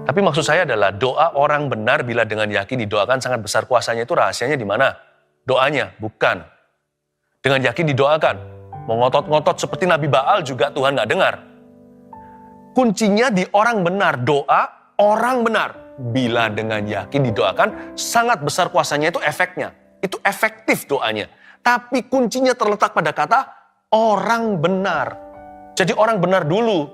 Tapi maksud saya adalah doa orang benar bila dengan yakin didoakan sangat besar kuasanya, itu rahasianya di mana? Doanya, bukan. Dengan yakin didoakan, mau ngotot-ngotot seperti Nabi Baal juga Tuhan gak dengar. Kuncinya di orang benar, doa orang benar. Bila dengan yakin didoakan, sangat besar kuasanya, itu efeknya. Itu efektif doanya. Tapi kuncinya terletak pada kata orang benar. Jadi orang benar dulu.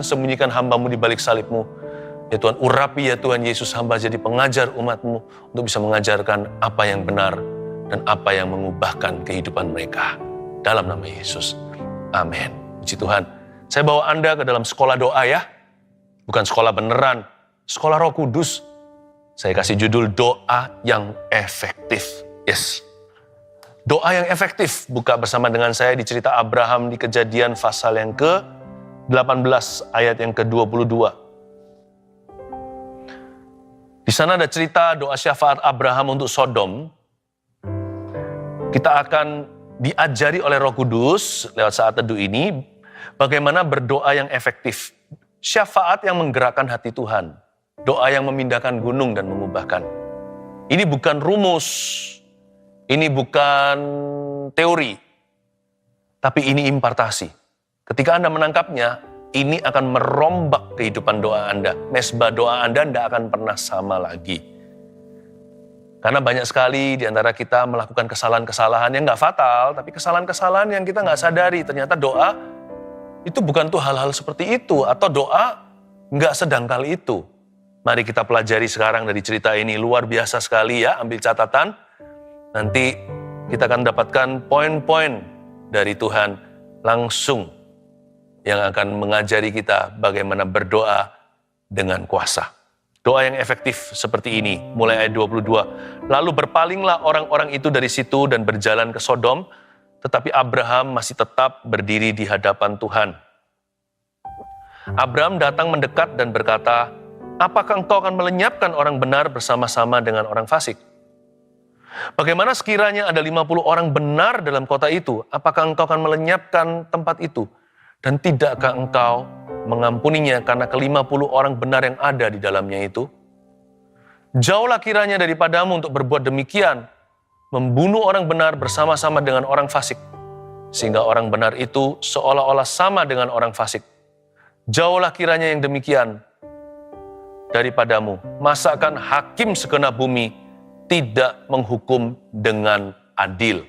Sembunyikan hamba-Mu di balik salib-Mu. Ya Tuhan, urapi ya Tuhan Yesus hamba jadi pengajar umat-Mu untuk bisa mengajarkan apa yang benar dan apa yang mengubahkan kehidupan mereka. Dalam nama Yesus. Amin. Puji Tuhan. Saya bawa Anda ke dalam sekolah doa ya. Bukan sekolah beneran, sekolah Roh Kudus. Saya kasih judul doa yang efektif. Yes. Doa yang efektif. Buka bersama dengan saya di cerita Abraham di Kejadian pasal yang ke-18 ayat yang ke-22. Di sana ada cerita doa syafaat Abraham untuk Sodom. Kita akan diajari oleh Roh Kudus lewat saat teduh ini bagaimana berdoa yang efektif. Syafaat yang menggerakkan hati Tuhan. Doa yang memindahkan gunung dan mengubahkan. Ini bukan rumus. Ini bukan teori. Tapi ini impartasi. Ketika Anda menangkapnya, ini akan merombak kehidupan doa Anda. Mesbah doa Anda tidak akan pernah sama lagi. Karena banyak sekali di antara kita melakukan kesalahan-kesalahan yang nggak fatal, tapi kesalahan-kesalahan yang kita nggak sadari. Ternyata doa itu bukan tuh hal-hal seperti itu, atau doa nggak sedangkal itu. Mari kita pelajari sekarang dari cerita ini, luar biasa sekali ya, ambil catatan. Nanti kita akan dapatkan poin-poin dari Tuhan langsung yang akan mengajari kita bagaimana berdoa dengan kuasa. Doa yang efektif seperti ini, mulai ayat 22. Lalu berpalinglah orang-orang itu dari situ dan berjalan ke Sodom, tetapi Abraham masih tetap berdiri di hadapan Tuhan. Abraham datang mendekat dan berkata, apakah engkau akan melenyapkan orang benar bersama-sama dengan orang fasik? Bagaimana sekiranya ada 50 orang benar dalam kota itu? Apakah engkau akan melenyapkan tempat itu? Dan tidakkah engkau mengampuninya karena ke-50 orang benar yang ada di dalamnya itu? Jauhlah kiranya daripadamu untuk berbuat demikian, membunuh orang benar bersama-sama dengan orang fasik, sehingga orang benar itu seolah-olah sama dengan orang fasik. Jauhlah kiranya yang demikian daripadamu. Masakan hakim segenap bumi tidak menghukum dengan adil?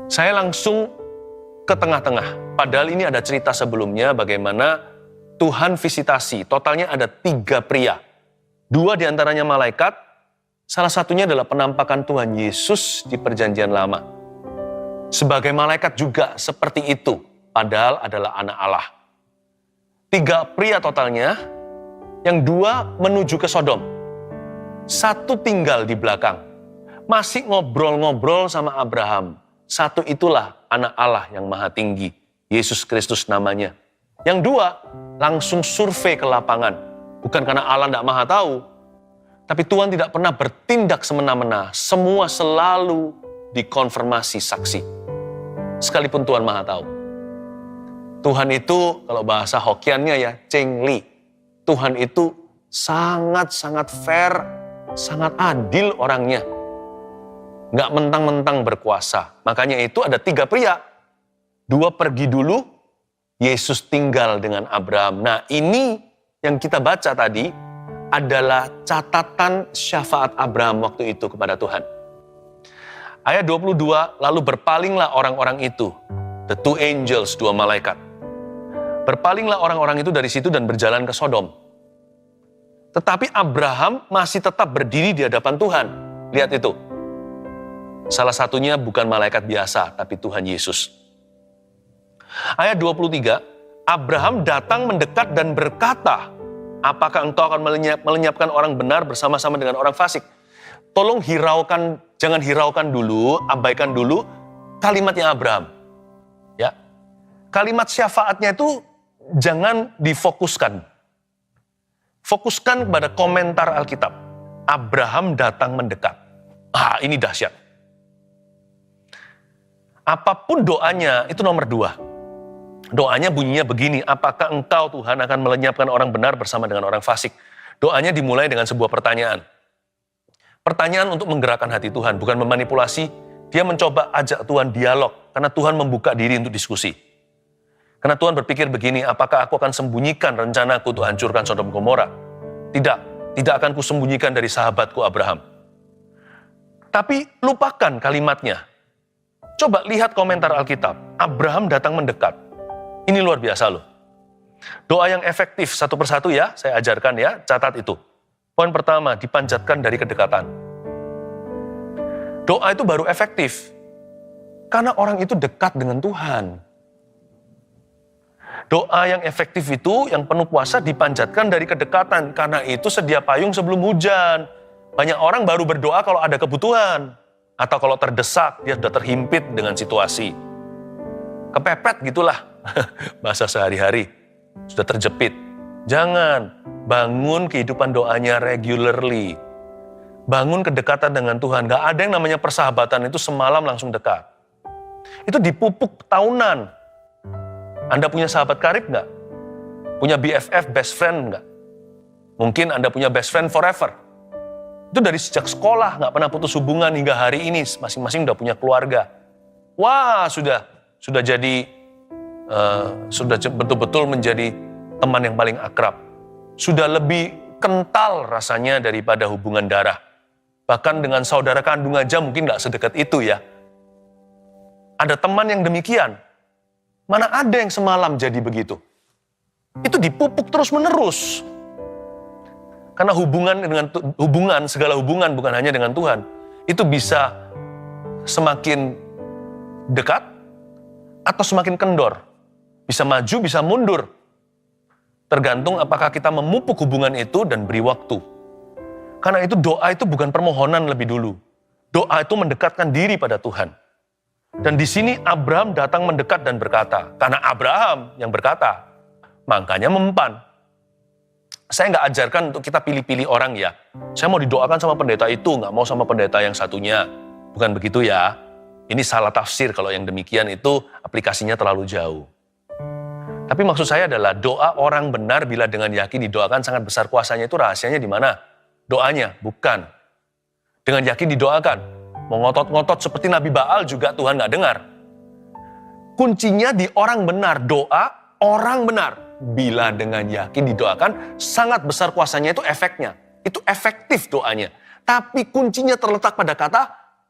Saya langsung ke tengah-tengah. Padahal ini ada cerita sebelumnya bagaimana Tuhan visitasi. Totalnya ada 3 pria. 2 diantaranya malaikat, salah satunya adalah penampakan Tuhan Yesus di Perjanjian Lama. Sebagai malaikat juga seperti itu, padahal adalah anak Allah. 3 pria totalnya, yang 2 menuju ke Sodom. 1 tinggal di belakang, masih ngobrol-ngobrol sama Abraham. 1 itulah anak Allah yang maha tinggi, Yesus Kristus namanya. Yang 2 langsung survei ke lapangan. Bukan karena Allah tidak maha tahu, tapi Tuhan tidak pernah bertindak semena-mena. Semua selalu dikonfirmasi saksi. Sekalipun Tuhan maha tahu. Tuhan itu, kalau bahasa Hokiannya ya, Cheng Li. Tuhan itu sangat-sangat fair, sangat adil orangnya. Nggak mentang-mentang berkuasa. Makanya itu ada 3 pria. 2 pergi dulu, Yesus tinggal dengan Abraham. Nah ini yang kita baca tadi adalah catatan syafaat Abraham waktu itu kepada Tuhan. Ayat 22, lalu berpalinglah orang-orang itu. The 2 angels, 2 malaikat. Berpalinglah orang-orang itu dari situ dan berjalan ke Sodom. Tetapi Abraham masih tetap berdiri di hadapan Tuhan. Lihat itu. Salah satunya bukan malaikat biasa, tapi Tuhan Yesus. Ayat 23, Abraham datang mendekat dan berkata, apakah engkau akan melenyapkan orang benar bersama-sama dengan orang fasik? Tolong hiraukan, jangan hiraukan dulu, abaikan dulu kalimatnya Abraham. Ya, kalimat syafaatnya itu jangan difokuskan. Fokuskan kepada komentar Alkitab. Abraham datang mendekat. Ini dahsyat. Apapun doanya, itu nomor 2. Doanya bunyinya begini, apakah engkau Tuhan akan melenyapkan orang benar bersama dengan orang fasik? Doanya dimulai dengan sebuah pertanyaan. Pertanyaan untuk menggerakkan hati Tuhan, bukan memanipulasi. Dia mencoba ajak Tuhan dialog, karena Tuhan membuka diri untuk diskusi. Karena Tuhan berpikir begini, apakah aku akan sembunyikan rencanaku untuk hancurkan Sodom Gomora? Tidak, tidak akan kusembunyikan dari sahabatku Abraham. Tapi lupakan kalimatnya. Coba lihat komentar Alkitab, Abraham datang mendekat. Ini luar biasa loh. Doa yang efektif satu persatu ya, saya ajarkan ya, catat itu. Poin pertama, dipanjatkan dari kedekatan. Doa itu baru efektif, karena orang itu dekat dengan Tuhan. Doa yang efektif itu, yang penuh puasa dipanjatkan dari kedekatan, karena itu sedia payung sebelum hujan. Banyak orang baru berdoa kalau ada kebutuhan, atau kalau terdesak, dia sudah terhimpit dengan situasi. Kepepet gitulah, bahasa sehari-hari, sudah terjepit. Jangan, bangun kehidupan doanya regularly. Bangun kedekatan dengan Tuhan. Gak ada yang namanya persahabatan itu semalam langsung dekat. Itu dipupuk tahunan. Anda punya sahabat karib gak? Punya BFF, best friend gak? Mungkin Anda punya best friend forever. Itu dari sejak sekolah, gak pernah putus hubungan hingga hari ini. Masing-masing udah punya keluarga. Wah, sudah jadi, sudah betul-betul menjadi teman yang paling akrab. Sudah lebih kental rasanya daripada hubungan darah. Bahkan dengan saudara kandung aja mungkin gak sedekat itu ya. Ada teman yang demikian. Mana ada yang semalam jadi begitu. Itu dipupuk terus-menerus. Karena segala hubungan bukan hanya dengan Tuhan, itu bisa semakin dekat atau semakin kendor. Bisa maju, bisa mundur. Tergantung apakah kita memupuk hubungan itu dan beri waktu. Karena itu doa itu bukan permohonan lebih dulu. Doa itu mendekatkan diri pada Tuhan. Dan di sini Abraham datang mendekat dan berkata, karena Abraham yang berkata, makanya mempan. Saya nggak ajarkan untuk kita pilih-pilih orang ya. Saya mau didoakan sama pendeta itu, nggak mau sama pendeta yang satunya. Bukan begitu ya. Ini salah tafsir kalau yang demikian itu aplikasinya terlalu jauh. Tapi maksud saya adalah doa orang benar bila dengan yakin didoakan sangat besar kuasanya itu rahasianya di mana? Doanya, bukan. Dengan yakin didoakan. Mau ngotot-ngotot seperti Nabi Baal juga Tuhan nggak dengar. Kuncinya di orang benar, doa orang benar. Bila dengan yakin didoakan, sangat besar kuasanya itu efeknya. Itu efektif doanya. Tapi kuncinya terletak pada kata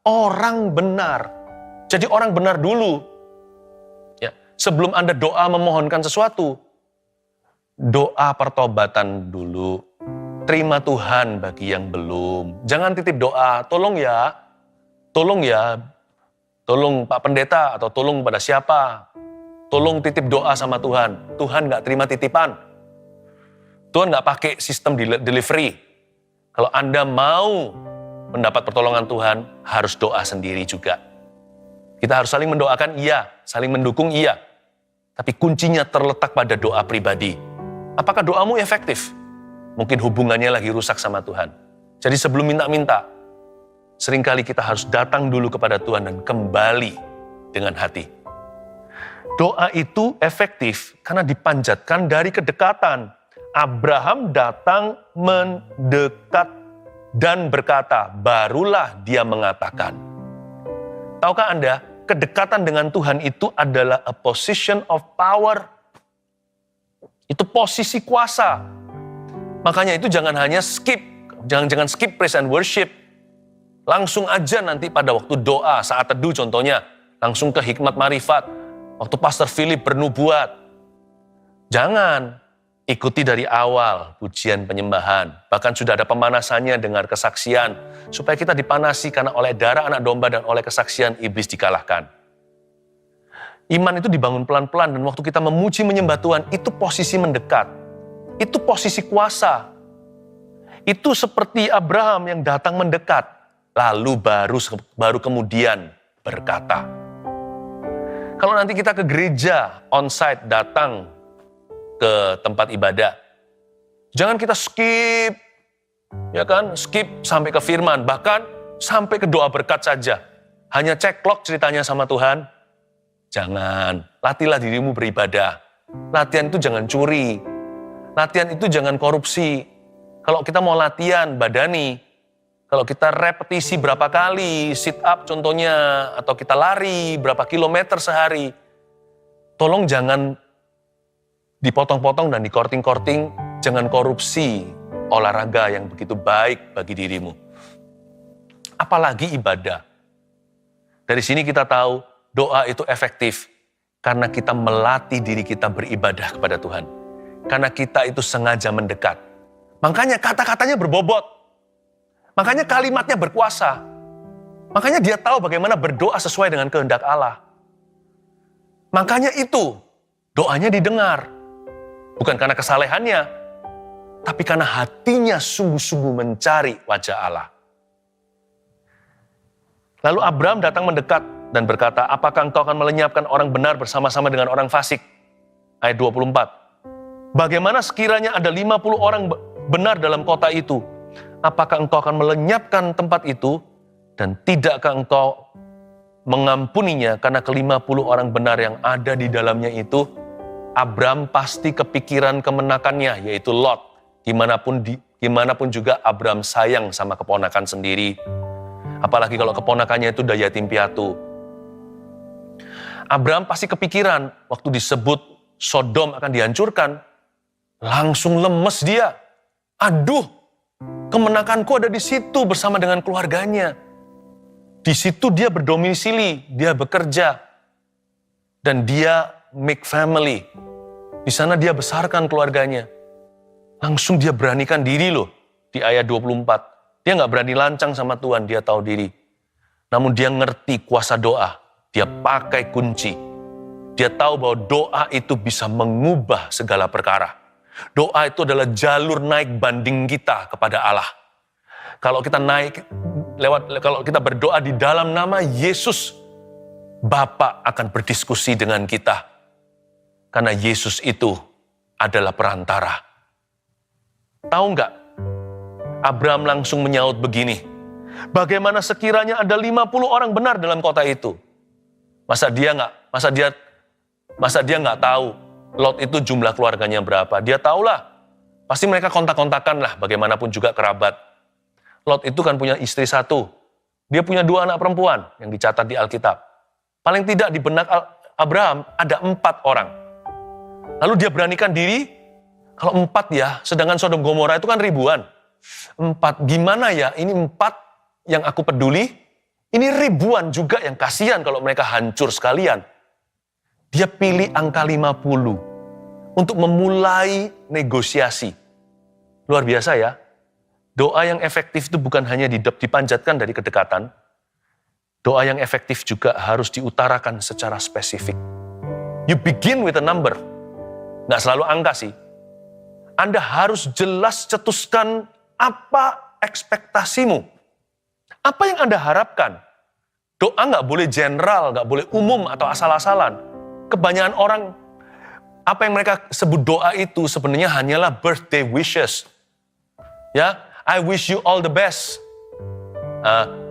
orang benar. Jadi orang benar dulu. Ya, sebelum Anda doa memohonkan sesuatu, doa pertobatan dulu. Terima Tuhan bagi yang belum. Jangan titip doa, tolong ya, tolong Pak Pendeta atau tolong pada siapa. Tolong titip doa sama Tuhan. Tuhan gak terima titipan. Tuhan gak pakai sistem delivery. Kalau Anda mau mendapat pertolongan Tuhan, harus doa sendiri juga. Kita harus saling mendoakan, iya. Saling mendukung, iya. Tapi kuncinya terletak pada doa pribadi. Apakah doamu efektif? Mungkin hubungannya lagi rusak sama Tuhan. Jadi sebelum minta-minta, seringkali kita harus datang dulu kepada Tuhan dan kembali dengan hati. Doa itu efektif karena dipanjatkan dari kedekatan. Abraham datang mendekat dan berkata, barulah dia mengatakan. Tahukah Anda, kedekatan dengan Tuhan itu adalah a position of power. Itu posisi kuasa. Makanya itu jangan hanya skip, jangan skip praise and worship. Langsung aja nanti pada waktu doa, saat teduh contohnya, langsung ke hikmat marifat. Waktu Pastor Philip bernubuat, jangan ikuti dari awal pujian penyembahan. Bahkan sudah ada pemanasannya, dengar kesaksian. Supaya kita dipanasi karena oleh darah anak domba dan oleh kesaksian iblis dikalahkan. Iman itu dibangun pelan-pelan dan waktu kita memuji menyembah Tuhan, itu posisi mendekat. Itu posisi kuasa. Itu seperti Abraham yang datang mendekat. Lalu baru kemudian berkata. Kalau nanti kita ke gereja, on-site, datang ke tempat ibadah, jangan kita skip, ya kan, skip sampai ke firman, bahkan sampai ke doa berkat saja. Hanya ceklok ceritanya sama Tuhan, Jangan. Latihlah dirimu beribadah. Latihan itu jangan curi. Latihan itu jangan korupsi. Kalau kita mau latihan badani, kalau kita repetisi berapa kali, sit up contohnya, atau kita lari berapa kilometer sehari, tolong jangan dipotong-potong dan dikorting-korting, jangan korupsi olahraga yang begitu baik bagi dirimu. Apalagi ibadah. Dari sini kita tahu doa itu efektif karena kita melatih diri kita beribadah kepada Tuhan. Karena kita itu sengaja mendekat. Makanya kata-katanya berbobot. Makanya kalimatnya berkuasa. Makanya dia tahu bagaimana berdoa sesuai dengan kehendak Allah. Makanya itu doanya didengar. Bukan karena kesalehannya, tapi karena hatinya sungguh-sungguh mencari wajah Allah. Lalu Abraham datang mendekat dan berkata, apakah engkau akan melenyapkan orang benar bersama-sama dengan orang fasik? Ayat 24. Bagaimana sekiranya ada 50 orang benar dalam kota itu? Apakah engkau akan melenyapkan tempat itu? Dan tidakkah engkau mengampuninya karena ke-50 orang benar yang ada di dalamnya itu? Abraham pasti kepikiran kemenakannya, yaitu Lot. Gimanapun juga Abraham sayang sama keponakan sendiri. Apalagi kalau keponakannya itu udah yatim piatu. Abraham pasti kepikiran waktu disebut Sodom akan dihancurkan. Langsung lemes dia. Aduh, kemenakanku ada di situ bersama dengan keluarganya. Di situ dia berdomisili, dia bekerja. Dan dia make family. Di sana dia besarkan keluarganya. Langsung dia beranikan diri loh di ayat 24. Dia nggak berani lancang sama Tuhan, dia tahu diri. Namun dia ngerti kuasa doa. Dia pakai kunci. Dia tahu bahwa doa itu bisa mengubah segala perkara. Doa itu adalah jalur naik banding kita kepada Allah. Kalau kita kalau kita berdoa di dalam nama Yesus, Bapa akan berdiskusi dengan kita. Karena Yesus itu adalah perantara. Tahu nggak? Abraham langsung menyaut begini, bagaimana sekiranya ada 50 orang benar dalam kota itu? Masa dia nggak tahu Lot itu jumlah keluarganya berapa? Dia tahulah, pasti mereka kontak-kontakan lah, bagaimanapun juga kerabat. Lot itu kan punya istri satu, dia punya 2 anak perempuan yang dicatat di Alkitab. Paling tidak di benak Abraham ada 4 orang. Lalu dia beranikan diri, kalau 4 ya, sedangkan Sodom Gomora itu kan ribuan. 4, gimana ya? Ini 4 yang aku peduli, ini ribuan juga yang kasihan kalau mereka hancur sekalian. Dia pilih angka 50 untuk memulai negosiasi. Luar biasa ya. Doa yang efektif itu bukan hanya dipanjatkan dari kedekatan. Doa yang efektif juga harus diutarakan secara spesifik. You begin with a number. Nggak selalu angka sih. Anda harus jelas cetuskan apa ekspektasimu? Apa yang Anda harapkan? Doa nggak boleh general, nggak boleh umum atau asal-asalan. Kebanyakan orang, apa yang mereka sebut doa itu sebenarnya hanyalah birthday wishes. Ya, I wish you all the best.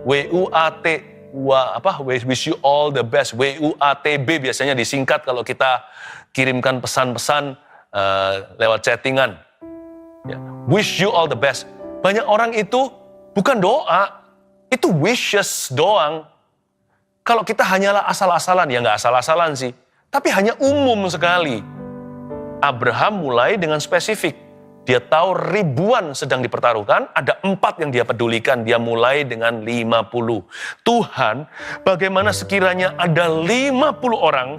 Wish you all the best. WUATB biasanya disingkat kalau kita kirimkan pesan-pesan lewat chattingan. Ya, wish you all the best. Banyak orang itu bukan doa, itu wishes doang. Kalau kita hanyalah asal-asalan, ya nggak asal-asalan sih, tapi hanya umum sekali. Abraham mulai dengan spesifik. Dia tahu ribuan sedang dipertaruhkan, ada 4 yang dia pedulikan, dia mulai dengan 50. Tuhan, bagaimana sekiranya ada 50 orang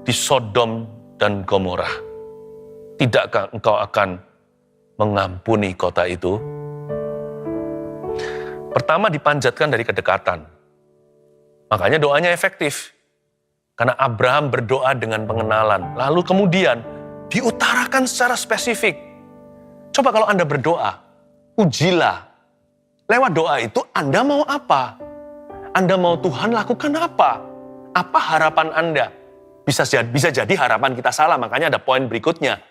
di Sodom dan Gomora? Tidakkah engkau akan mengampuni kota itu? Pertama dipanjatkan dari kedekatan. Makanya doanya efektif. Karena Abraham berdoa dengan pengenalan. Lalu kemudian diutarakan secara spesifik. Coba kalau Anda berdoa, ujilah. Lewat doa itu Anda mau apa? Anda mau Tuhan lakukan apa? Apa harapan Anda? Bisa jadi harapan kita salah, makanya ada poin berikutnya.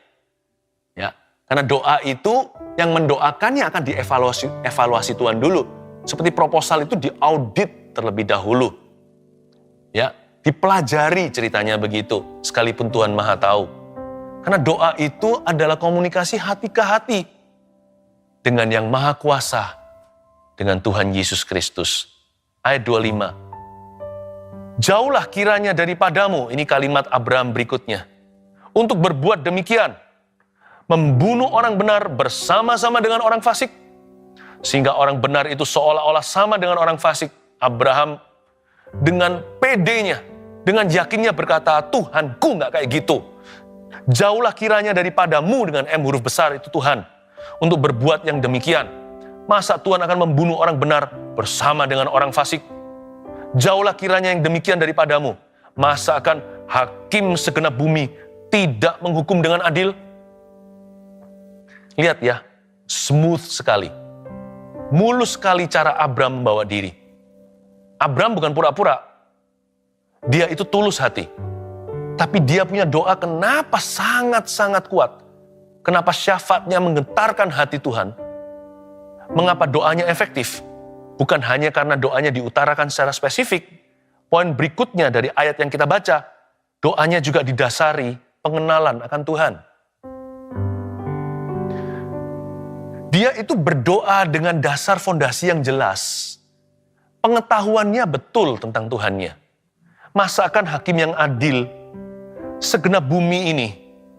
Ya, karena doa itu yang mendoakannya akan dievaluasi Tuhan dulu. Seperti proposal itu diaudit terlebih dahulu. Ya, Dipelajari ceritanya begitu, sekalipun Tuhan Maha tahu. Karena doa itu adalah komunikasi hati ke hati dengan yang Maha Kuasa, dengan Tuhan Yesus Kristus. Ayat 25. Jauhlah kiranya daripadamu, ini kalimat Abraham berikutnya, untuk berbuat demikian, membunuh orang benar bersama-sama dengan orang fasik, sehingga orang benar itu seolah-olah sama dengan orang fasik. Abraham dengan pedenya, dengan yakinnya berkata, Tuhanku nggak kayak gitu. Jauhlah kiranya daripadamu dengan M huruf besar itu Tuhan, untuk berbuat yang demikian. Masa Tuhan akan membunuh orang benar bersama dengan orang fasik? Jauhlah kiranya yang demikian daripadamu. Masa akan hakim segenap bumi tidak menghukum dengan adil? Lihat ya, smooth sekali. Mulus sekali cara Abraham membawa diri. Abraham bukan pura-pura. Dia itu tulus hati. Tapi dia punya doa kenapa sangat-sangat kuat. Kenapa syafaatnya menggetarkan hati Tuhan. Mengapa doanya efektif? Bukan hanya karena doanya diutarakan secara spesifik. Poin berikutnya dari ayat yang kita baca, doanya juga didasari pengenalan akan Tuhan. Dia itu berdoa dengan dasar fondasi yang jelas. Pengetahuannya betul tentang Tuhannya. Masakan hakim yang adil, segenap bumi ini,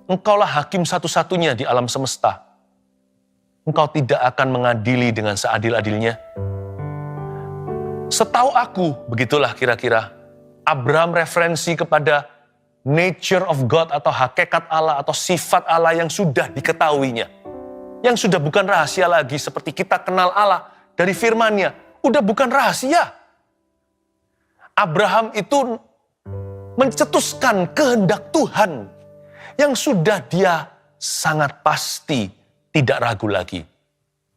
Engkaulah hakim satu-satunya di alam semesta. Engkau tidak akan mengadili dengan seadil-adilnya. Setahu aku, begitulah kira-kira, Abraham referensi kepada nature of God atau hakikat Allah atau sifat Allah yang sudah diketahuinya. Yang sudah bukan rahasia lagi seperti kita kenal Allah dari firman-Nya. Udah bukan rahasia. Abraham itu mencetuskan kehendak Tuhan yang sudah dia sangat pasti tidak ragu lagi.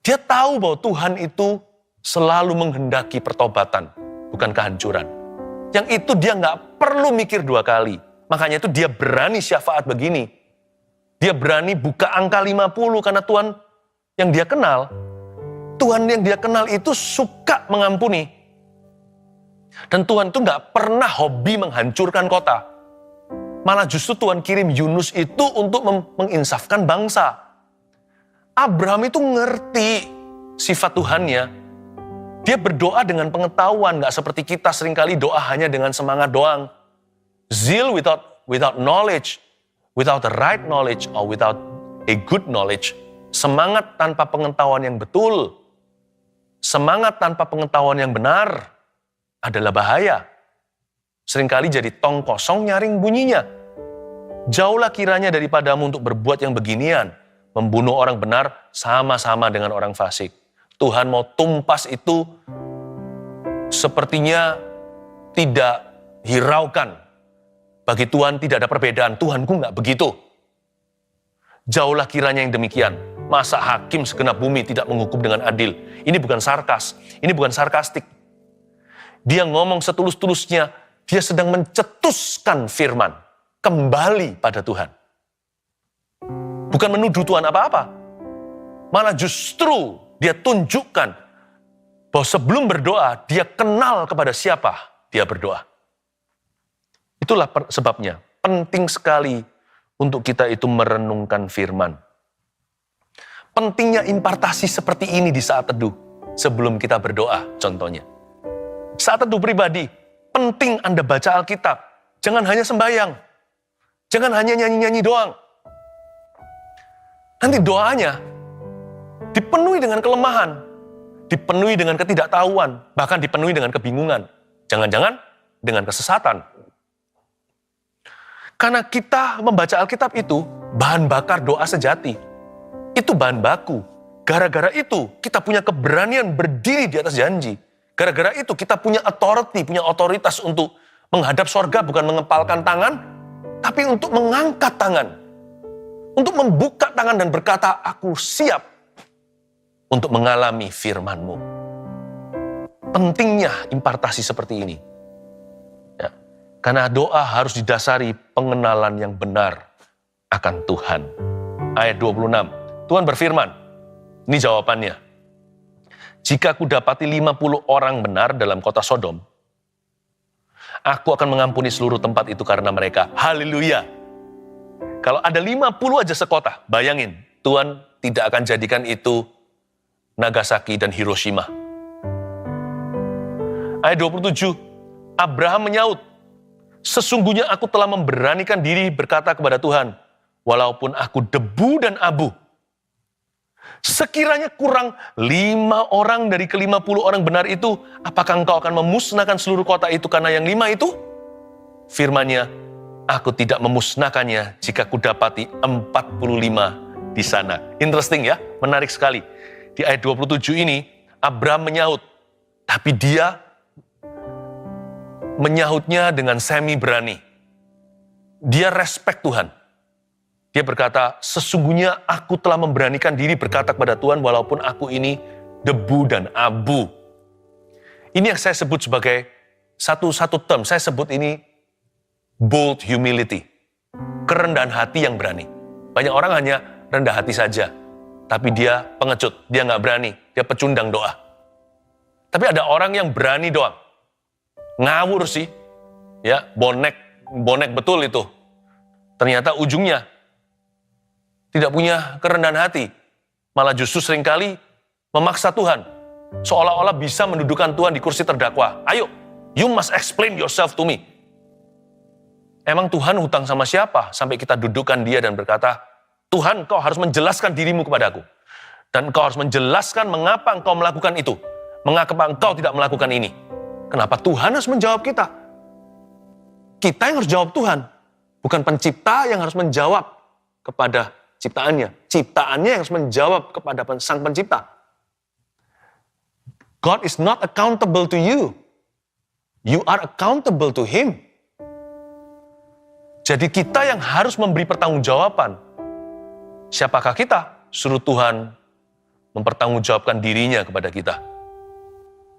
Dia tahu bahwa Tuhan itu selalu menghendaki pertobatan, bukan kehancuran. Yang itu dia nggak perlu mikir dua kali. Makanya itu dia berani syafaat begini. Dia berani buka angka 50 karena Tuhan yang dia kenal, Tuhan yang dia kenal itu suka mengampuni. Dan Tuhan itu nggak pernah hobi menghancurkan kota. Malah justru Tuhan kirim Yunus itu untuk menginsafkan bangsa. Abraham itu ngerti sifat Tuhannya. Dia berdoa dengan pengetahuan, nggak seperti kita seringkali doa hanya dengan semangat doang. Zeal without knowledge, without the right knowledge, or without a good knowledge. Semangat tanpa pengetahuan yang betul, semangat tanpa pengetahuan yang benar adalah bahaya. Seringkali jadi tong kosong nyaring bunyinya. Jauhlah kiranya daripadamu untuk berbuat yang beginian, membunuh orang benar sama-sama dengan orang fasik. Tuhan mau tumpas itu sepertinya tidak hiraukan. Bagi Tuhan tidak ada perbedaan, Tuhanku nggak begitu. Jauhlah kiranya yang demikian. Masa hakim segenap bumi tidak menghukum dengan adil. Ini bukan sarkas, ini bukan sarkastik. Dia ngomong setulus-tulusnya, dia sedang mencetuskan firman kembali pada Tuhan. Bukan menuduh Tuhan apa-apa. Malah justru dia tunjukkan bahwa sebelum berdoa, dia kenal kepada siapa dia berdoa. Itulah sebabnya penting sekali untuk kita itu merenungkan firman. Pentingnya impartasi seperti ini di saat teduh sebelum kita berdoa contohnya. Saat teduh pribadi, penting Anda baca Alkitab. Jangan hanya sembahyang. Jangan hanya nyanyi-nyanyi doang. Nanti doanya dipenuhi dengan kelemahan, dipenuhi dengan ketidaktahuan, bahkan dipenuhi dengan kebingungan. Jangan-jangan dengan kesesatan. Karena kita membaca Alkitab itu bahan bakar doa sejati. Itu bahan baku. Gara-gara itu kita punya keberanian berdiri di atas janji. Gara-gara itu kita punya authority, punya otoritas untuk menghadap sorga, bukan mengepalkan tangan, tapi untuk mengangkat tangan. Untuk membuka tangan dan berkata, aku siap untuk mengalami firman-Mu. Pentingnya impartasi seperti ini. Ya, karena doa harus didasari pengenalan yang benar akan Tuhan. Ayat 26, Tuhan berfirman, ini jawabannya. Jika ku dapati 50 orang benar dalam kota Sodom, Aku akan mengampuni seluruh tempat itu karena mereka. Haleluya. Kalau ada 50 aja sekota, bayangin, Tuhan tidak akan jadikan itu Nagasaki dan Hiroshima. Ayat 27, Abraham menyaut, sesungguhnya aku telah memberanikan diri berkata kepada Tuhan, walaupun aku debu dan abu. Sekiranya kurang 5 orang dari ke-50 orang benar itu, apakah engkau akan memusnahkan seluruh kota itu karena yang 5 itu? Firman-Nya, aku tidak memusnahkannya jika kudapati 45 di sana. Interesting ya, menarik sekali. Di ayat 27 ini, Abraham menyaut, tapi dia menyahutnya dengan semi berani. Dia respect Tuhan. Dia berkata, sesungguhnya aku telah memberanikan diri berkata kepada Tuhan walaupun aku ini debu dan abu. Ini yang saya sebut sebagai satu term, saya sebut ini bold humility. Kerendahan hati yang berani. Banyak orang hanya rendah hati saja, tapi dia pengecut, dia nggak berani, dia pecundang doa. Tapi ada orang yang berani doang. Ngawur sih, ya bonek betul itu. Ternyata ujungnya tidak punya kerendahan hati, malah justru seringkali memaksa Tuhan, seolah-olah bisa mendudukan Tuhan di kursi terdakwa. Ayo, you must explain yourself to me. Emang Tuhan hutang sama siapa sampai kita dudukkan dia dan berkata, Tuhan, kau harus menjelaskan dirimu kepadaku. Dan kau harus menjelaskan mengapa engkau melakukan itu. Mengapa engkau tidak melakukan ini. Kenapa Tuhan harus menjawab kita? Kita yang harus jawab Tuhan. Bukan pencipta yang harus menjawab kepada ciptaannya. Ciptaannya yang harus menjawab kepada sang pencipta. God is not accountable to you. You are accountable to Him. Jadi kita yang harus memberi pertanggungjawaban. Siapakah kita? Suruh Tuhan mempertanggungjawabkan dirinya kepada kita.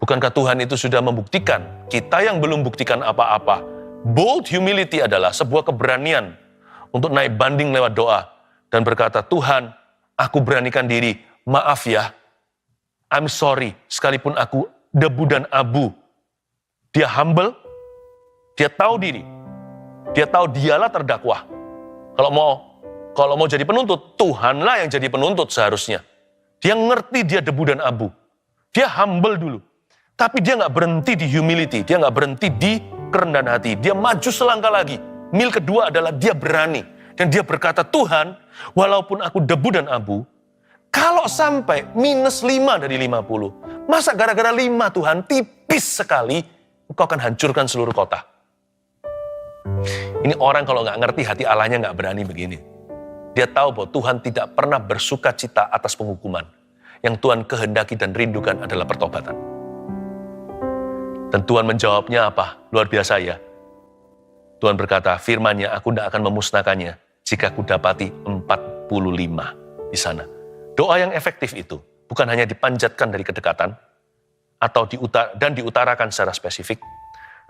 Bukankah Tuhan itu sudah membuktikan? Kita yang belum buktikan apa-apa. Bold humility adalah sebuah keberanian untuk naik banding lewat doa. Dan berkata, Tuhan, aku beranikan diri, maaf ya, I'm sorry, sekalipun aku debu dan abu. Dia humble, dia tahu diri, dia tahu dialah terdakwa. Kalau mau jadi penuntut, Tuhanlah yang jadi penuntut seharusnya. Dia ngerti dia debu dan abu. Dia humble dulu. Tapi dia nggak berhenti di humility, dia nggak berhenti di kerendahan hati. Dia maju selangkah lagi. Mil kedua adalah dia berani. Dan dia berkata, Tuhan, walaupun aku debu dan abu, kalau sampai minus 5 dari 50, masa gara-gara 5 Tuhan, tipis sekali, engkau akan hancurkan seluruh kota. Ini orang kalau nggak ngerti hati Allahnya nggak berani begini. Dia tahu bahwa Tuhan tidak pernah bersuka cita atas penghukuman. Yang Tuhan kehendaki dan rindukan adalah pertobatan. Dan Tuhan menjawabnya apa? Luar biasa ya. Tuhan berkata, firman-Nya, aku tidak akan memusnahkannya jika kudapati 45 di sana. Doa yang efektif itu bukan hanya dipanjatkan dari kedekatan atau diutarakan secara spesifik,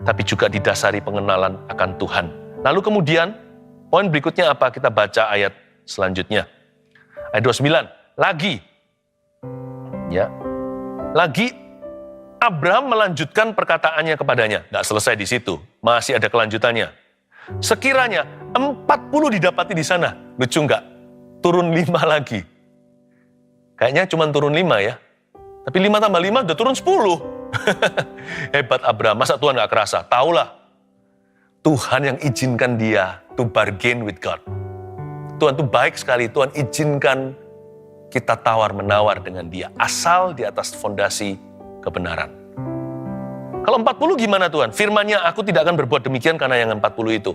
tapi juga didasari pengenalan akan Tuhan. Lalu kemudian, poin berikutnya apa? Kita baca ayat selanjutnya. Ayat 29, lagi Abraham melanjutkan perkataannya kepadanya. Nggak selesai di situ, masih ada kelanjutannya. Sekiranya 40 didapati di sana. Lucu nggak? Turun 5 lagi. Kayaknya cuma turun 5 ya. Tapi 5 tambah 5 udah turun 10. Hebat Abraham, masa Tuhan nggak kerasa? Taulah, Tuhan yang izinkan dia to bargain with God. Tuhan tuh baik sekali, Tuhan izinkan kita tawar-menawar dengan dia. Asal di atas fondasi kebenaran. Kalau 40 gimana Tuhan? Firman-Nya, aku tidak akan berbuat demikian karena yang 40 itu.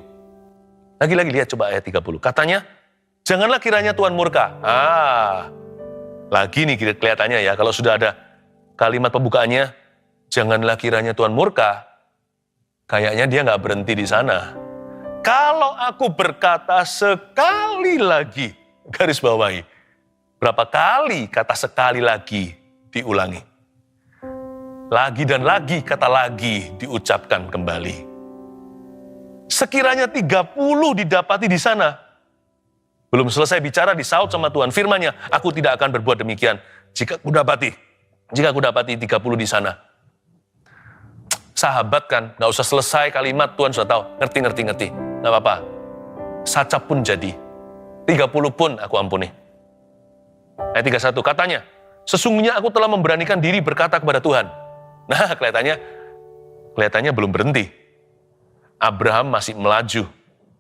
Lagi-lagi lihat coba ayat 30. Katanya, janganlah kiranya Tuhan murka. Lagi nih kelihatannya ya, kalau sudah ada kalimat pembukaannya, janganlah kiranya Tuhan murka, kayaknya dia nggak berhenti di sana. Kalau aku berkata sekali lagi, garis bawahi, berapa kali kata sekali lagi diulangi? Lagi dan lagi, kata lagi diucapkan kembali. Sekiranya 30 didapati di sana. Belum selesai bicara disaut sama Tuhan. Firman-Nya, aku tidak akan berbuat demikian jika aku dapati 30 di sana. Sahabat kan, nggak usah selesai kalimat, Tuhan sudah tahu. Ngerti. Nggak apa-apa. Sacap pun jadi. 30 pun aku ampuni. Ayat 31, katanya, sesungguhnya aku telah memberanikan diri berkata kepada Tuhan. Nah, kelihatannya belum berhenti. Abraham masih melaju.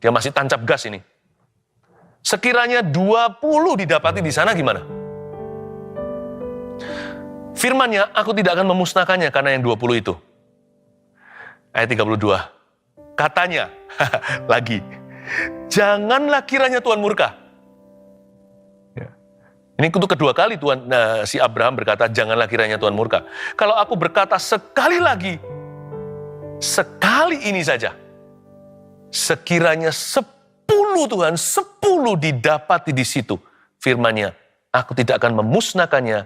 Dia masih tancap gas ini. Sekiranya 20 didapati di sana gimana? Firman-Nya, aku tidak akan memusnahkannya karena yang 20 itu. Ayat 32. Katanya, lagi, janganlah kiranya Tuhan murka. Ya. Ini untuk kedua kali si Abraham berkata, janganlah kiranya Tuhan murka. Kalau aku berkata sekali lagi, sekali ini saja, sekiranya 10 Tuhan, 10 didapati di situ. Firman-Nya, aku tidak akan memusnahkannya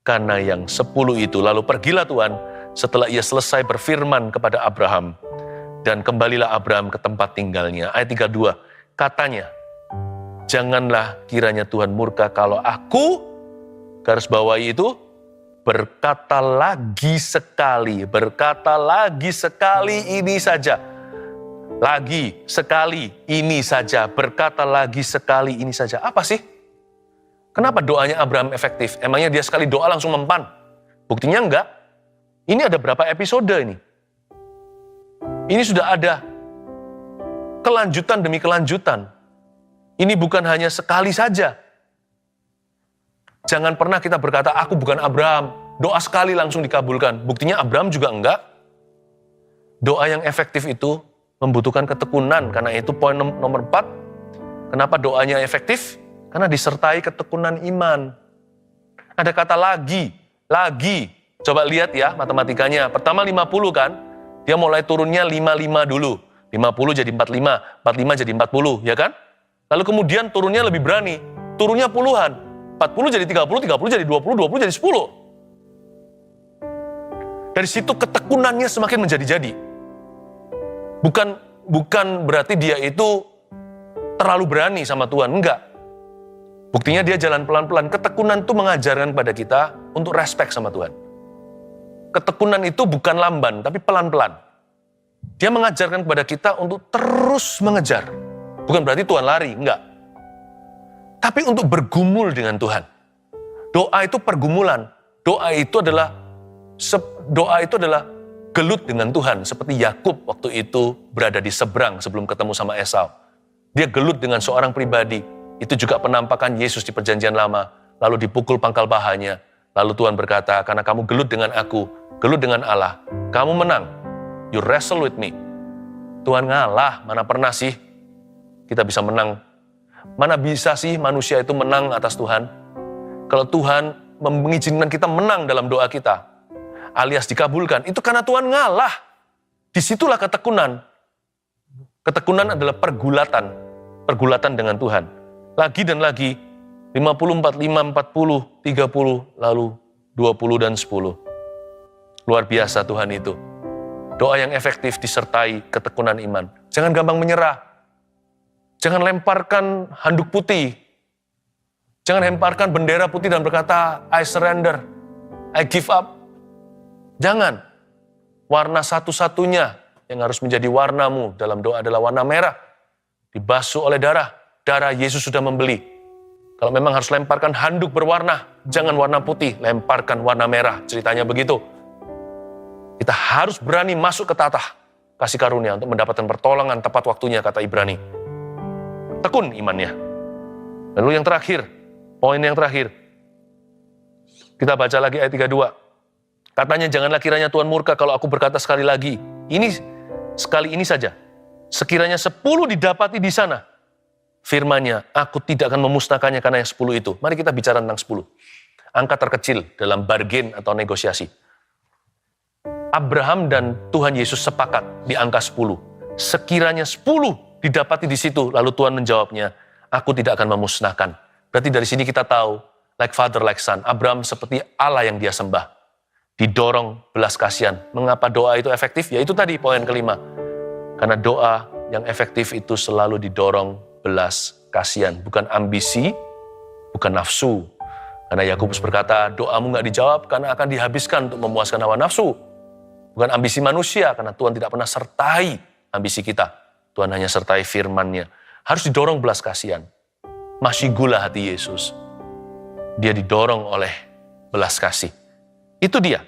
karena yang 10 itu. Lalu pergilah Tuhan setelah ia selesai berfirman kepada Abraham. Dan kembalilah Abraham ke tempat tinggalnya. Ayat 32, katanya, janganlah kiranya Tuhan murka kalau aku, garis bawahi itu, berkata lagi sekali ini saja. Lagi sekali ini saja, berkata lagi sekali ini saja. Apa sih? Kenapa doanya Abraham efektif? Emangnya dia sekali doa langsung mempan? Buktinya enggak. Ini ada berapa episode ini? Ini sudah ada kelanjutan demi kelanjutan. Ini bukan hanya sekali saja. Jangan pernah kita berkata, aku bukan Abraham. Doa sekali langsung dikabulkan. Buktinya Abraham juga enggak. Doa yang efektif itu membutuhkan ketekunan. Karena itu poin nomor 4. Kenapa doanya efektif? Karena disertai ketekunan iman. Ada kata lagi. Coba lihat ya matematikanya. Pertama 50 kan? Dia mulai turunnya 55 dulu. 50 jadi 45, 45 jadi 40, ya kan? Lalu kemudian turunnya lebih berani. Turunnya puluhan. 40 jadi 30, 30 jadi 20, 20 jadi 10. Dari situ ketekunannya semakin menjadi-jadi. Bukan berarti dia itu terlalu berani sama Tuhan, enggak. Buktinya dia jalan pelan-pelan. Ketekunan itu mengajarkan pada kita untuk respect sama Tuhan. Ketekunan itu bukan lamban, tapi pelan-pelan. Dia mengajarkan kepada kita untuk terus mengejar. Bukan berarti Tuhan lari, enggak. Tapi untuk bergumul dengan Tuhan. Doa itu pergumulan. Doa itu adalah gelut dengan Tuhan. Seperti Yakub waktu itu berada di seberang sebelum ketemu sama Esau. Dia gelut dengan seorang pribadi. Itu juga penampakan Yesus di Perjanjian Lama. Lalu dipukul pangkal pahanya. Lalu Tuhan berkata, karena kamu gelut dengan aku, gelut dengan Allah, kamu menang. You wrestle with me. Tuhan ngalah, mana pernah sih kita bisa menang? Mana bisa sih manusia itu menang atas Tuhan? Kalau Tuhan mengizinkan kita menang dalam doa kita, alias dikabulkan, itu karena Tuhan ngalah. Disitulah ketekunan. Ketekunan adalah pergulatan dengan Tuhan. Lagi dan lagi, 50, 45, 40, 30, lalu 20 dan 10. Luar biasa Tuhan itu. Doa yang efektif disertai ketekunan iman. Jangan gampang menyerah. Jangan lemparkan handuk putih. Jangan lemparkan bendera putih dan berkata, I surrender, I give up. Jangan. Warna satu-satunya yang harus menjadi warnamu dalam doa adalah warna merah. Dibasuh oleh darah. Darah Yesus sudah membeli. Kalau memang harus lemparkan handuk berwarna, jangan warna putih, lemparkan warna merah. Ceritanya begitu. Kita harus berani masuk ke tatah kasih karunia untuk mendapatkan pertolongan tepat waktunya, kata Ibrani. Tekun imannya. Lalu yang terakhir, poin yang terakhir. Kita baca lagi ayat 32. Katanya, janganlah kiranya Tuhan murka kalau aku berkata sekali lagi. Sekali ini saja. Sekiranya 10 didapati di sana. Firman-Nya, aku tidak akan memusnahkannya karena yang 10 itu. Mari kita bicara tentang 10. Angka terkecil dalam bargain atau negosiasi. Abraham dan Tuhan Yesus sepakat di angka 10. Sekiranya 10 didapati di situ, lalu Tuhan menjawabnya, aku tidak akan memusnahkan. Berarti dari sini kita tahu, like father, like son, Abraham seperti Allah yang dia sembah. Didorong belas kasihan. Mengapa doa itu efektif? Ya itu tadi poin kelima. Karena doa yang efektif itu selalu didorong belas kasihan. Bukan ambisi, bukan nafsu. Karena Yakobus berkata, doamu nggak dijawab karena akan dihabiskan untuk memuaskan hawa nafsu. Bukan ambisi manusia, karena Tuhan tidak pernah sertai ambisi kita. Tuhan hanya sertai firman-Nya. Harus didorong belas kasihan. Masih gula hati Yesus. Dia didorong oleh belas kasih. Itu dia.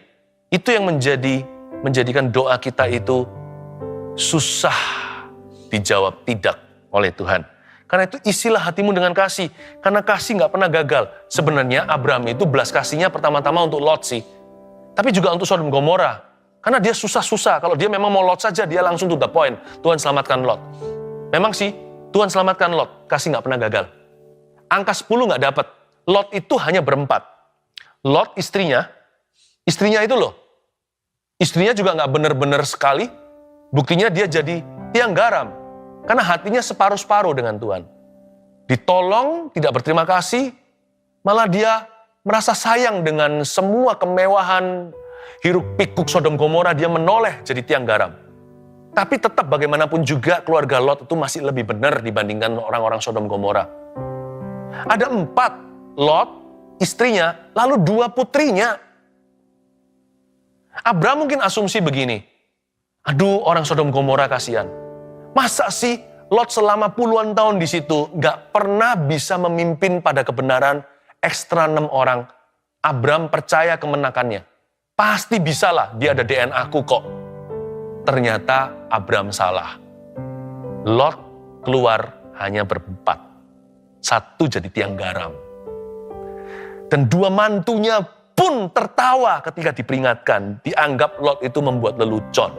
Itu yang menjadikan doa kita itu susah dijawab tidak oleh Tuhan. Karena itu isilah hatimu dengan kasih. Karena kasih nggak pernah gagal. Sebenarnya Abraham itu belas kasihnya pertama-tama untuk Lot sih. Tapi juga untuk Sodom Gomora. Karena dia susah-susah. Kalau dia memang mau Lot saja, dia langsung to the point. Tuhan selamatkan Lot. Memang sih, Tuhan selamatkan Lot. Kasih nggak pernah gagal. Angka 10 nggak dapat. Lot itu hanya berempat. Lot istrinya itu loh. Istrinya juga nggak benar-benar sekali. Buktinya dia jadi tiang garam. Karena hatinya separuh-separuh dengan Tuhan. Ditolong, tidak berterima kasih, malah dia merasa sayang dengan semua kemewahan hiruk pikuk Sodom Gomora, dia menoleh jadi tiang garam. Tapi tetap bagaimanapun juga keluarga Lot itu masih lebih benar dibandingkan orang-orang Sodom Gomora. Ada 4 Lot, istrinya, lalu 2 putrinya. Abraham mungkin asumsi begini, aduh orang Sodom Gomora kasihan. Masa sih Lot selama puluhan tahun di situ gak pernah bisa memimpin pada kebenaran ekstra 6 orang. Abraham percaya kemenakannya. Pasti bisalah, dia ada DNA aku kok. Ternyata Abraham salah. Lot keluar hanya berempat. 1 jadi tiang garam. Dan 2 mantunya pun tertawa ketika diperingatkan. Dianggap Lot itu membuat lelucon.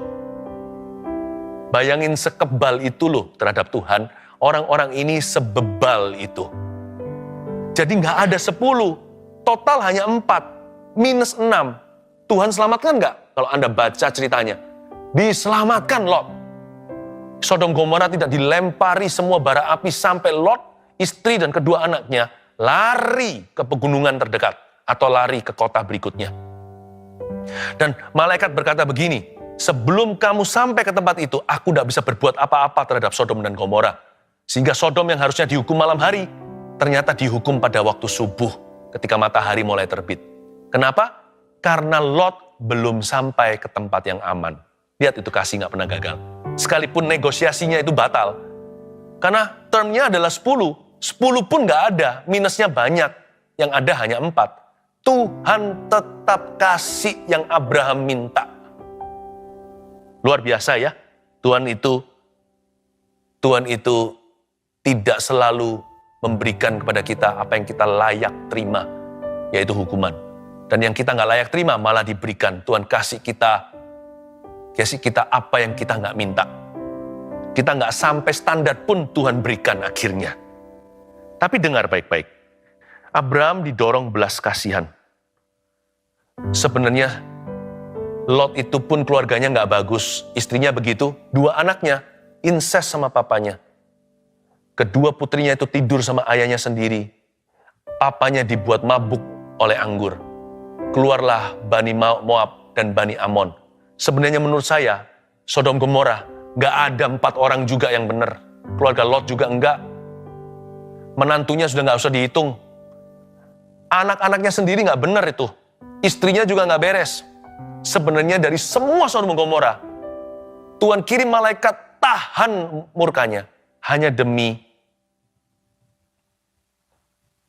Bayangin sekebal itu loh terhadap Tuhan. Orang-orang ini sebebal itu. Jadi nggak ada 10. Total hanya 4. Minus 6. Tuhan selamatkan nggak? Kalau Anda baca ceritanya. Diselamatkan Lot. Sodom Gomora tidak dilempari semua bara api sampai Lot, istri dan kedua anaknya lari ke pegunungan terdekat. Atau lari ke kota berikutnya. Dan malaikat berkata begini, sebelum kamu sampai ke tempat itu, aku tidak bisa berbuat apa-apa terhadap Sodom dan Gomora. Sehingga Sodom yang harusnya dihukum malam hari, ternyata dihukum pada waktu subuh ketika matahari mulai terbit. Kenapa? Karena Lot belum sampai ke tempat yang aman. Lihat itu kasih nggak pernah gagal. Sekalipun negosiasinya itu batal. Karena termnya adalah 10. 10 pun nggak ada, minusnya banyak. Yang ada hanya 4. Tuhan tetap kasih yang Abraham minta. Luar biasa ya, Tuhan itu tidak selalu memberikan kepada kita apa yang kita layak terima, yaitu hukuman. Dan yang kita nggak layak terima malah diberikan. Tuhan kasih kita apa yang kita nggak minta. Kita nggak sampai standar pun Tuhan berikan akhirnya. Tapi dengar baik-baik, Abraham didorong belas kasihan. Sebenarnya Lot itu pun keluarganya nggak bagus, istrinya begitu, 2 anaknya incest sama papanya. Kedua putrinya itu tidur sama ayahnya sendiri. Papanya dibuat mabuk oleh anggur. Keluarlah Bani Moab dan Bani Amon. Sebenarnya menurut saya, Sodom Gomora nggak ada 4 orang juga yang benar. Keluarga Lot juga enggak. Menantunya sudah nggak usah dihitung. Anak-anaknya sendiri nggak benar itu. Istrinya juga nggak beres. Sebenarnya dari semua Sodom Gomora, Tuhan kirim malaikat tahan murkanya hanya demi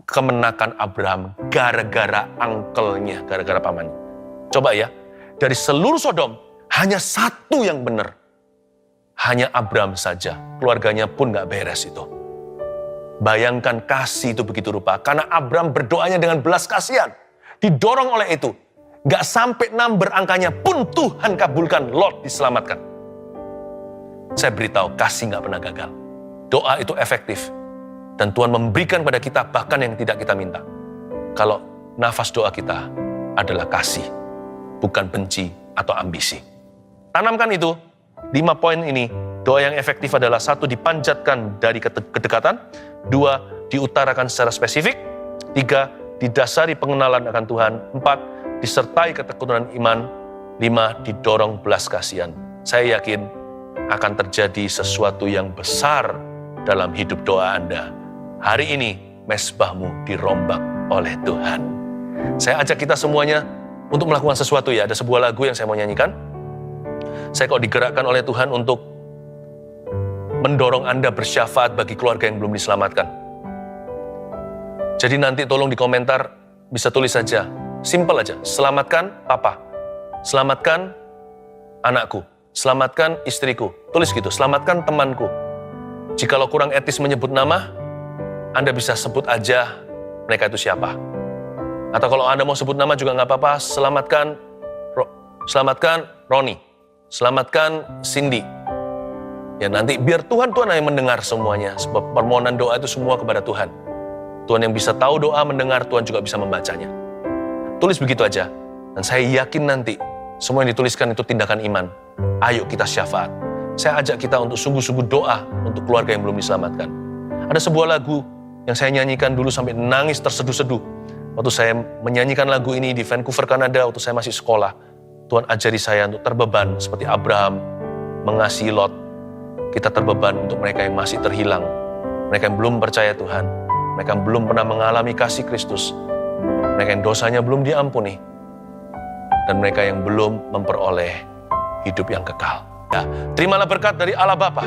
kemenakan Abraham gara-gara angkelnya, gara-gara pamannya. Coba ya, dari seluruh Sodom hanya 1 yang benar. Hanya Abraham saja, keluarganya pun nggak beres itu. Bayangkan kasih itu begitu rupa, karena Abraham berdoanya dengan belas kasihan, didorong oleh itu. Gak sampai 6 angkanya pun Tuhan kabulkan, Lot diselamatkan. Saya beritahu, kasih gak pernah gagal. Doa itu efektif. Dan Tuhan memberikan pada kita bahkan yang tidak kita minta. Kalau nafas doa kita adalah kasih, bukan benci atau ambisi. Tanamkan itu, 5 poin ini. Doa yang efektif adalah 1, dipanjatkan dari kedekatan. 2, diutarakan secara spesifik. 3, didasari pengenalan akan Tuhan. 4, disertai ketekunan iman. 5, didorong belas kasihan. Saya yakin akan terjadi sesuatu yang besar dalam hidup doa Anda. Hari ini, mesbahmu dirombak oleh Tuhan. Saya ajak kita semuanya untuk melakukan sesuatu ya. Ada sebuah lagu yang saya mau nyanyikan. Saya kok digerakkan oleh Tuhan untuk mendorong Anda bersyafaat bagi keluarga yang belum diselamatkan. Jadi nanti tolong di komentar bisa tulis saja, simple aja, selamatkan papa, selamatkan anakku, selamatkan istriku, tulis gitu, selamatkan temanku. Jikalau kurang etis menyebut nama, Anda bisa sebut aja mereka itu siapa. Atau kalau Anda mau sebut nama juga nggak apa-apa, selamatkan Roni, selamatkan Cindy. Ya nanti biar Tuhan yang mendengar semuanya, sebab permohonan doa itu semua kepada Tuhan. Tuhan yang bisa tahu doa, mendengar, Tuhan juga bisa membacanya. Tulis begitu aja, dan saya yakin nanti semua yang dituliskan itu tindakan iman. Ayo kita syafaat. Saya ajak kita untuk sungguh-sungguh doa untuk keluarga yang belum diselamatkan. Ada sebuah lagu yang saya nyanyikan dulu sampai nangis terseduh-seduh. Waktu saya menyanyikan lagu ini di Vancouver, Kanada, waktu saya masih sekolah, Tuhan ajari saya untuk terbeban seperti Abraham mengasihi Lot. Kita terbeban untuk mereka yang masih terhilang, mereka yang belum percaya Tuhan, mereka yang belum pernah mengalami kasih Kristus, mereka yang dosanya belum diampuni, dan mereka yang belum memperoleh hidup yang kekal. Ya, terimalah berkat dari Allah Bapa,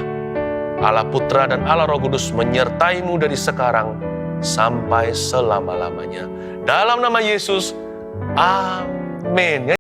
Allah Putra, dan Allah Roh Kudus menyertaimu dari sekarang sampai selama-lamanya. Dalam nama Yesus, amin.